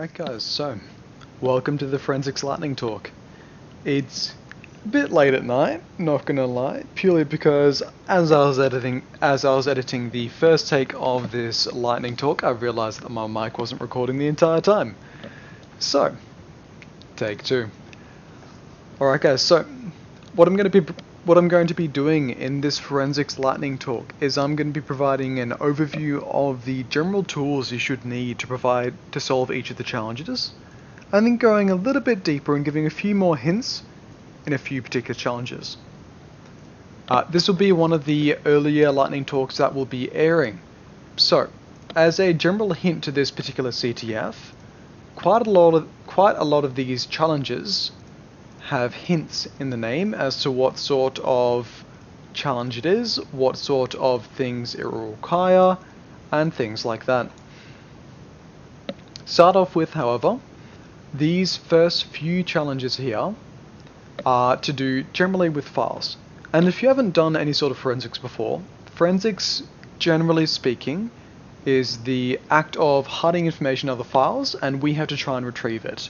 Alright guys, so welcome to the Forensics Lightning Talk. It's a bit late at night, not gonna lie, purely because as I was editing the first take of this Lightning Talk, I realized that my mic wasn't recording the entire time. So, take two. Alright guys, so what I'm going to be doing in this Forensics Lightning Talk is I'm going to be providing an overview of the general tools you should need to solve each of the challenges, and then going a little bit deeper and giving a few more hints in a few particular challenges. This will be one of the earlier Lightning Talks that will be airing. So, as a general hint to this particular CTF, quite a lot of these challenges have hints in the name as to what sort of challenge it is, what sort of things it will require, and things like that. Start off with, however, these first few challenges here are to do generally with files. And if you haven't done any sort of forensics before, forensics, generally speaking, is the act of hiding information in other files, and we have to try and retrieve it.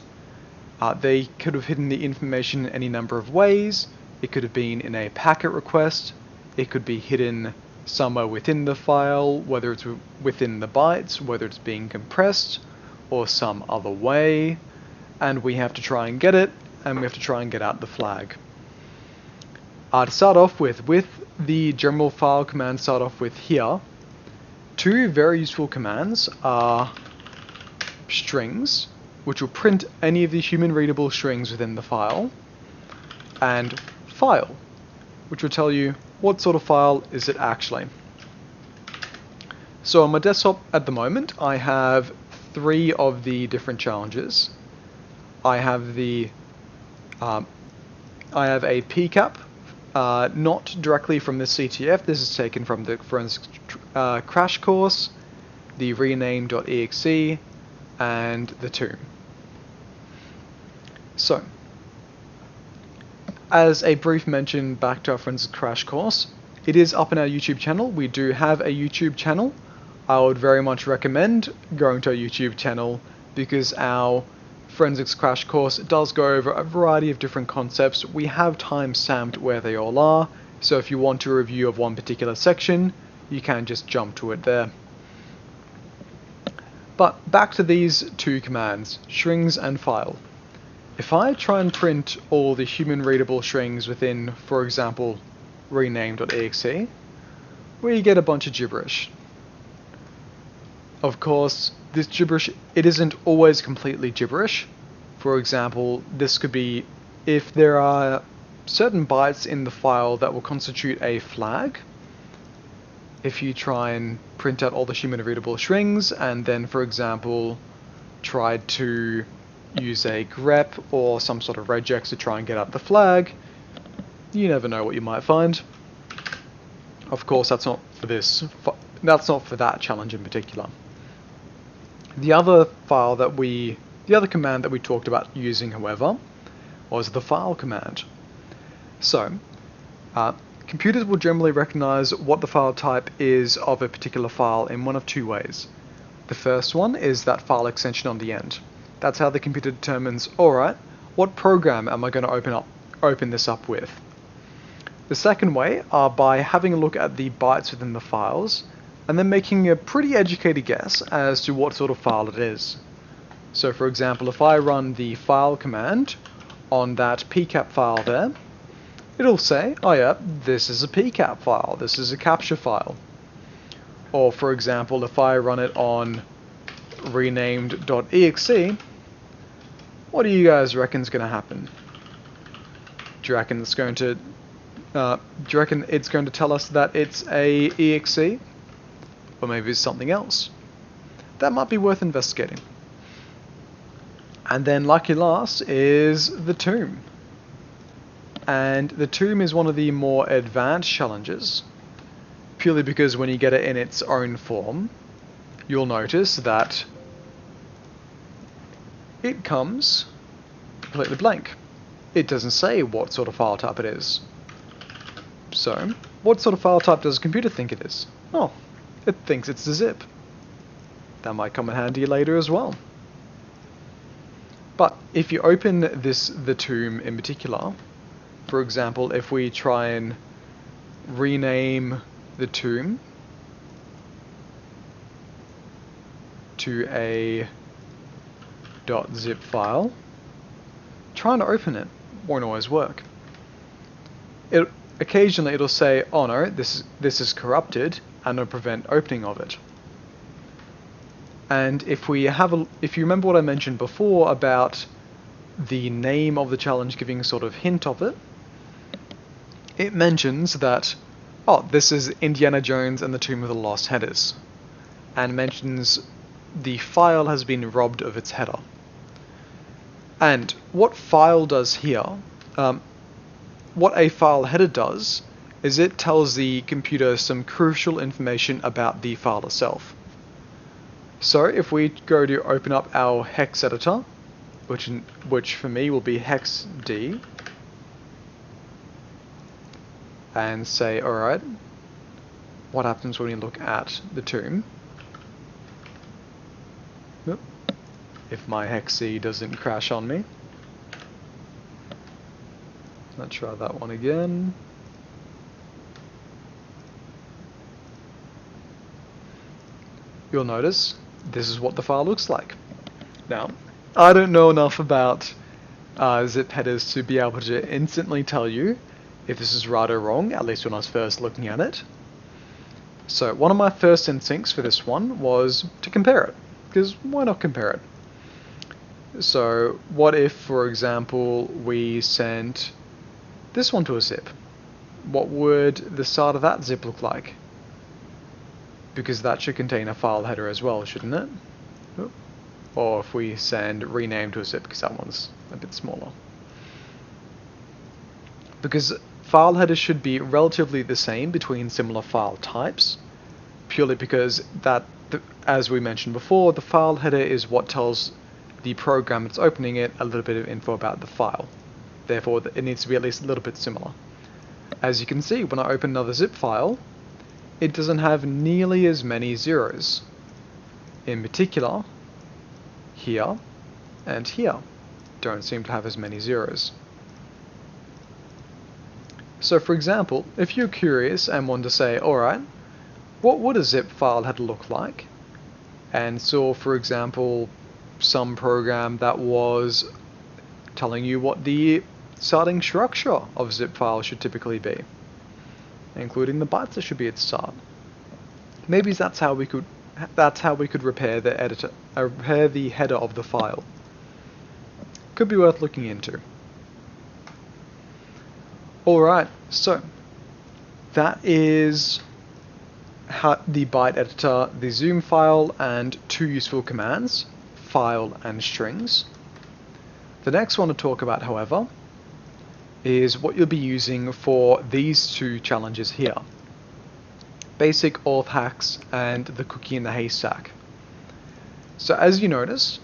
They could have hidden the information in any number of ways. It could have been in a packet request. It could be hidden somewhere within the file, whether it's within the bytes, whether it's being compressed, or some other way. And we have to try and get it, and we have to try and get out the flag. To start off with the general file command to start off with here, two very useful commands are strings, which will print any of the human readable strings within the file, and file, which will tell you what sort of file is it actually. So on my desktop at the moment I have three of the different challenges. I have a PCAP, not directly from the CTF, this is taken from the Forensics Crash Course, the rename.exe, and the tomb. So, as a brief mention back to our Forensics Crash Course, it is up in our YouTube channel. We do have a YouTube channel. I would very much recommend going to our YouTube channel because our Forensics Crash Course does go over a variety of different concepts. We have time stamped where they all are, so if you want a review of one particular section, you can just jump to it there. But back to these two commands, strings and file. If I try and print all the human readable strings within, for example, rename.exe, we get a bunch of gibberish. Of course, this gibberish, it isn't always completely gibberish. For example, this could be if there are certain bytes in the file that will constitute a flag. If you try and print out all the human readable strings and then, for example, try to use a grep or some sort of regex to try and get out the flag, you never know what you might find. Of course, that's not for this. That's not for that challenge in particular. The other command that we talked about using, however, was the file command. So, computers will generally recognize what the file type is of a particular file in one of two ways. The first one is that file extension on the end. That's how the computer determines, alright, what program am I going to open this up with? The second way are by having a look at the bytes within the files and then making a pretty educated guess as to what sort of file it is. So for example, if I run the file command on that PCAP file there, it'll say, oh yeah, this is a PCAP file, this is a capture file. Or for example, if I run it on renamed.exe, what do you guys reckon is going to happen? Do you reckon it's going to tell us that it's a exe? Or maybe it's something else? That might be worth investigating. And then lucky last is the tomb. And the tomb is one of the more advanced challenges, purely because when you get it in its own form, you'll notice that it comes completely blank. It doesn't say what sort of file type it is. So, what sort of file type does a computer think it is? Oh, it thinks it's a zip. That might come in handy later as well. But if you open the tomb in particular, for example, if we try and rename the tomb to a .zip file, trying to open it won't always work. Occasionally it'll say, oh no, this is corrupted, and it'll prevent opening of it. And if you remember what I mentioned before about the name of the challenge giving a sort of hint of it, it mentions that, oh, this is Indiana Jones and the Tomb of the Lost Headers, and mentions the file has been robbed of its header. And what file does here, what a file header does, is it tells the computer some crucial information about the file itself. So if we go to open up our hex editor, which for me will be hexd, and say, alright, what happens when we look at the tomb? If my hexd doesn't crash on me. Let's try that one again. You'll notice this is what the file looks like. Now, I don't know enough about zip headers to be able to instantly tell you if this is right or wrong, at least when I was first looking at it. So one of my first instincts for this one was to compare it, because why not compare it? So what if, for example, we sent this one to a zip? What would the start of that zip look like? Because that should contain a file header as well, shouldn't it? Or if we send rename to a zip, because that one's a bit smaller. Because file headers should be relatively the same between similar file types, purely because as we mentioned before, the file header is what tells the program that's opening it a little bit of info about the file. Therefore, it needs to be at least a little bit similar. As you can see, when I open another zip file, it doesn't have nearly as many zeros. In particular, here and here don't seem to have as many zeros. So for example, if you're curious and want to say, alright, what would a zip file header look like? And saw, for example, some program that was telling you what the starting structure of zip files should typically be, including the bytes that should be at the start. Maybe that's how we could repair the header of the file. Could be worth looking into. Alright, so that is the byte editor, the zoom file, and two useful commands, file and strings. The next one to talk about, however, is what you'll be using for these two challenges here. Basic auth hacks and the cookie in the haystack. So as you notice,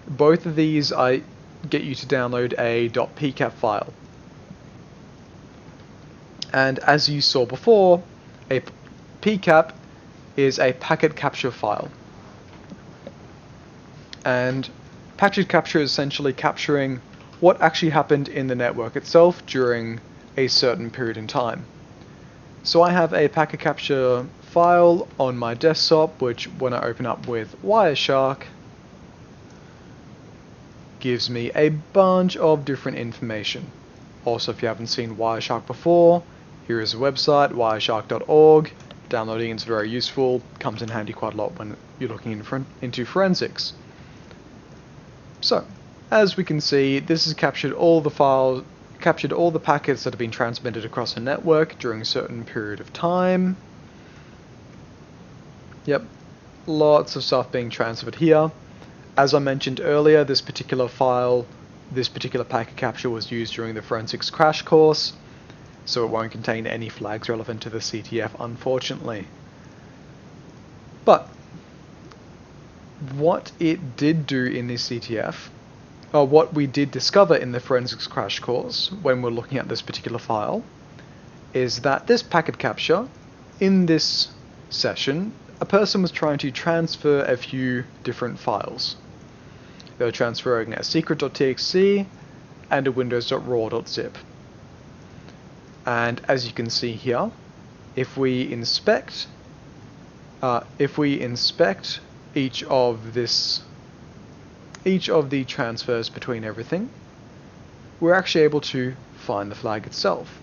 both of these get you to download a .pcap file. And as you saw before, a pcap is a packet capture file. And packet capture is essentially capturing what actually happened in the network itself during a certain period in time. So I have a packet capture file on my desktop, which when I open up with Wireshark, gives me a bunch of different information. Also, if you haven't seen Wireshark before, here is a website, wireshark.org. Downloading is very useful, comes in handy quite a lot when you're looking into forensics. So, as we can see, this has captured all the packets that have been transmitted across a network during a certain period of time. Yep, lots of stuff being transferred here. As I mentioned earlier, this particular packet capture was used during the forensics crash course, so it won't contain any flags relevant to the CTF, unfortunately. But what it did do in this CTF, or what we did discover in the forensics crash course when we're looking at this particular file, is that this packet capture, in this session, a person was trying to transfer a few different files. They're transferring a secret.txt and a windows.raw.zip. And as you can see here, if we inspect each of the transfers between everything, we're actually able to find the flag itself.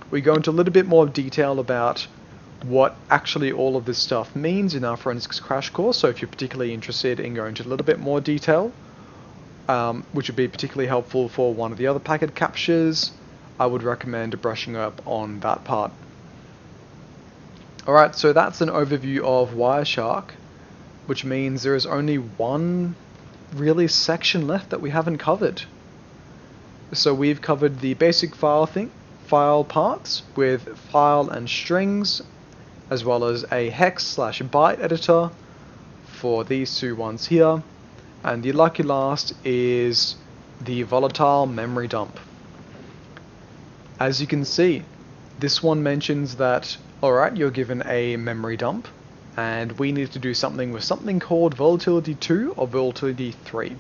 We go into a little bit more detail about what actually all of this stuff means in our forensics crash course, so if you're particularly interested in going into a little bit more detail, which would be particularly helpful for one of the other packet captures, I would recommend brushing up on that part. Alright, so that's an overview of Wireshark, which means there is only one really section left that we haven't covered. So we've covered the basic file parts with file and strings, as well as a hex/byte editor for these two ones here, and the lucky last is the volatile memory dump. As you can see, this one mentions that, alright, you're given a memory dump, and we need to do something with something called volatility 2 or volatility 3.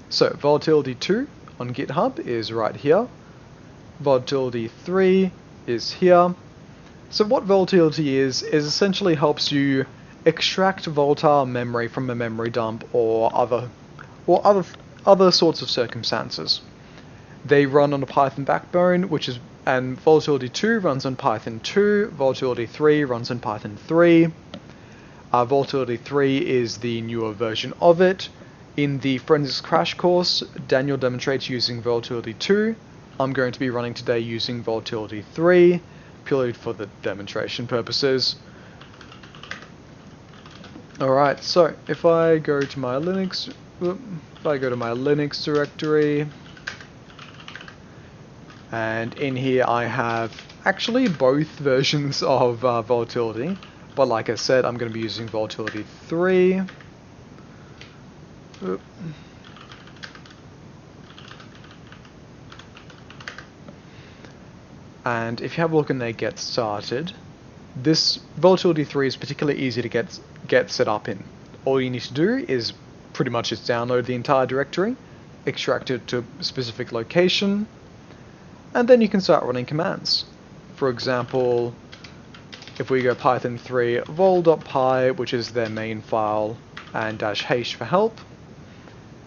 So volatility 2 on GitHub is right here, volatility 3 is here. So what volatility is essentially helps you extract volatile memory from a memory dump or other sorts of circumstances. They run on a Python backbone, and volatility 2 runs on Python 2, volatility 3 runs on Python 3. Volatility 3 is the newer version of it. In the forensics crash course, Daniel demonstrates using volatility 2. I'm going to be running today using volatility 3, purely for the demonstration purposes. Alright, so if I go to my Linux directory, and in here I have actually both versions of volatility, but like I said, I'm going to be using volatility 3. And if you have a look in there, get started, this volatility 3 is particularly easy to get set up in. All you need to do is pretty much just download the entire directory, extract it to a specific location, and then you can start running commands. For example, if we go python 3 vol.py, which is their main file, and -h for help,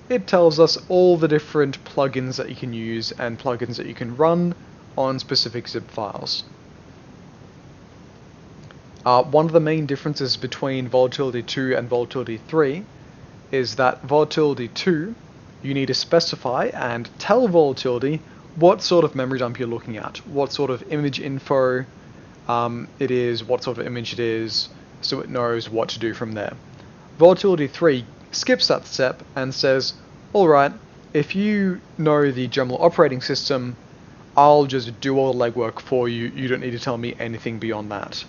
it tells us all the different plugins that you can use and plugins that you can run on specific zip files. One of the main differences between volatility 2 and volatility 3 is that volatility 2, you need to specify and tell volatility what sort of memory dump you're looking at, what sort of image info it is, what sort of image it is, so it knows what to do from there. Volatility 3 skips that step and says, alright, if you know the general operating system, I'll just do all the legwork for you, you don't need to tell me anything beyond that.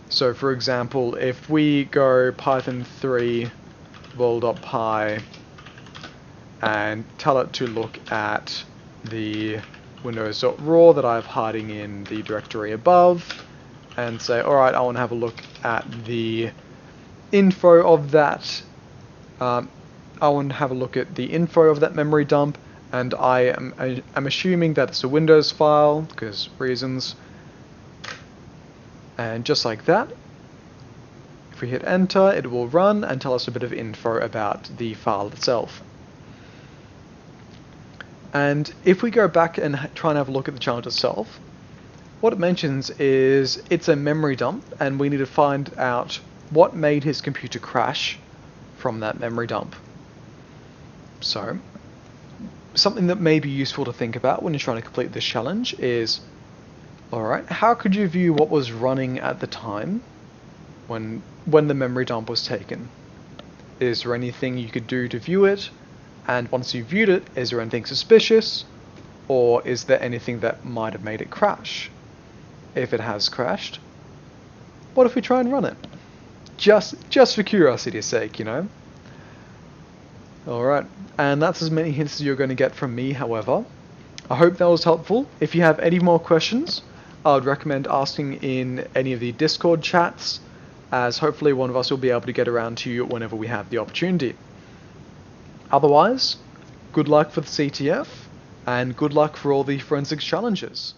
So for example, if we go python 3 vol.py and tell it to look at the windows.raw that I have hiding in the directory above, and say, alright, I want to have a look at the info of that, I want to have a look at the info of that memory dump, and I'm assuming that it's a Windows file, because reasons, and just like that, if we hit enter, it will run and tell us a bit of info about the file itself. And if we go back and try and have a look at the challenge itself, what it mentions is it's a memory dump, and we need to find out what made his computer crash from that memory dump. So, something that may be useful to think about when you're trying to complete this challenge is, alright, how could you view what was running at the time when the memory dump was taken? Is there anything you could do to view it? And once you viewed it, is there anything suspicious? Or is there anything that might have made it crash? If it has crashed, what if we try and run it? Just for curiosity's sake, you know? Alright, and that's as many hints as you're going to get from me, however. I hope that was helpful. If you have any more questions, I would recommend asking in any of the Discord chats, as hopefully one of us will be able to get around to you whenever we have the opportunity. Otherwise, good luck for the CTF, and good luck for all the forensics challenges.